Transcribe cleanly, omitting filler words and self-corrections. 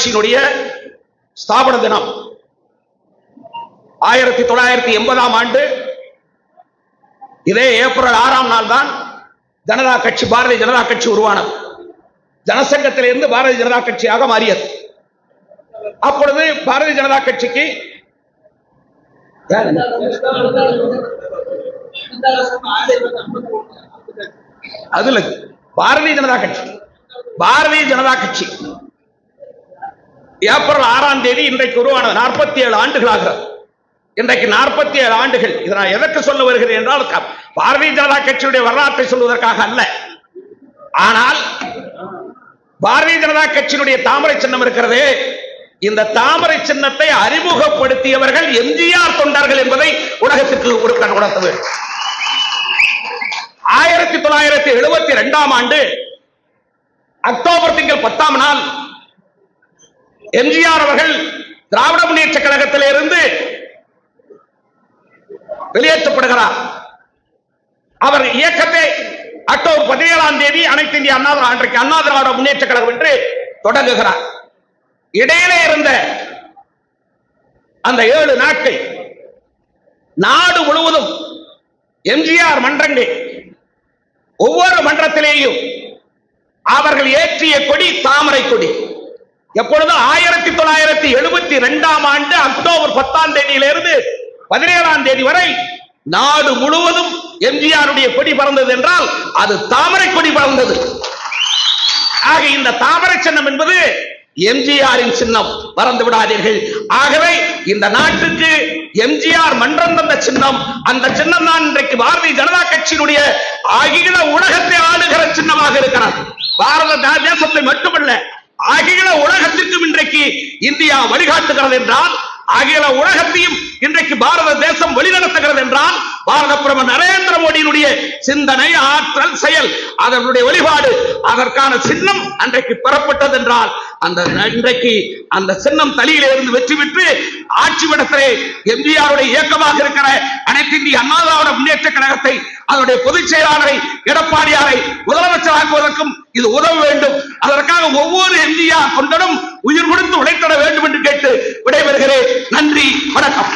கட்சியினுடைய ஸ்தாபன தினம் 1980ஆம் ஆண்டு இதே ஏப்ரல் 6ஆம் நாள் தான் ஜனதா கட்சி, பாரதிய ஜனதா கட்சி உருவானது. ஜனசங்கத்திலிருந்து பாரதிய ஜனதா கட்சியாக மாறியது. அப்பொழுது பாரதிய ஜனதா கட்சிக்கு அதுல பாரதிய ஜனதா கட்சி ஏப்ரல் 6ஆம் தேதி இன்றைக்கு உருவானது. 47 ஆண்டுகள் ஆகிறது. இன்றைக்கு 47 ஆண்டுகள். இதை நான் எதற்கு சொல்ல வருகிறேன் என்றால், பாரதிய ஜனதா கட்சியுடைய வரலாற்றை சொல்வதற்காக அல்ல. ஆனால் பாரதிய ஜனதா கட்சியினுடைய தாமரை சின்னம் இருக்கிறது. இந்த தாமரை சின்னத்தை அறிமுகப்படுத்தியவர்கள் எம்ஜிஆர் தொண்டர்கள் என்பதை உலகத்துக்கு ஒரு கண் உணர்த்த வேண்டும். 1972ஆம் ஆண்டு அக்டோபர் திங்கள் 10ஆம் நாள் எம்ஜிஆர் அவர்கள் திராவிட முன்னேற்ற கழகத்திலிருந்து வெளியேற்றப்படுகிறார். அவர் இயக்கத்தை அக்டோபர் 17ஆம் தேதி அனைத்து இந்திய அண்ணா திராவிட முன்னேற்ற கழகம் என்று தொடங்குகிறார். இடையிலே இருந்த அந்த 7 நாட்கள் நாடு முழுவதும் எம்ஜிஆர் மன்றங்கள், ஒவ்வொரு மன்றத்திலேயும் அவர்கள் ஏற்றிய கொடி தாமரை கொடி. எப்பொழுது 1972ஆம் ஆண்டு அக்டோபர் 10ஆம் தேதியிலிருந்து 17ஆம் தேதி வரை நாடு முழுவதும் எம்ஜிஆருடைய கொடி பறந்தது என்றால் அது தாமரை கொடி பறந்தது. ஆக இந்த தாமரை சின்னம் என்பது எம்ஜிஆரின் சின்னம், மறந்து விடாதீர்கள். ஆகவே இந்த நாட்டுக்கு எம்ஜிஆர் மன்றம் தந்த சின்னம், அந்த சின்னம் தான் இன்றைக்கு பாரதிய ஜனதா கட்சியினுடைய அகில உலகத்தை ஆளுகிற சின்னமாக இருக்கிறது. பாரத தேசத்தை மட்டுமல்ல, அகில உலகத்திற்கும் இன்றைக்கு இந்தியா வழிகாட்டுகிறது என்றால், அகில உலகத்தையும் இன்றைக்கு பாரத தேசம் வழிநடத்துகிறது என்றால், பாரத பிரதமர் நரேந்திர மோடியினுடைய சிந்தனை, ஆற்றல், செயல், அதனுடைய வழிபாடு, அதற்கான சின்னம் அன்றைக்கு பெறப்பட்டது என்றால், அந்த இன்றைக்கு அந்த சின்னம் தலையிலே இருந்து வெற்றி பெற்று ஆட்சி விடத்திலே எம்ஜிஆருடைய இயக்கமாக இருக்கிற அனைத்து இந்திய அண்ணா திராவிட முன்னேற்ற கழகத்தை, அதனுடைய பொதுச் செயலாளரை எடப்பாடியாரை முதலமைச்சராக்குவதற்கும் இது உதவ வேண்டும். அதற்காக ஒவ்வொரு எம்ஜிஆர் தொண்டனும் உயிர் கொடுத்து உழைத்திட வேண்டும் என்று கேட்டு விடைபெறுகிறேன். நன்றி, வணக்கம்.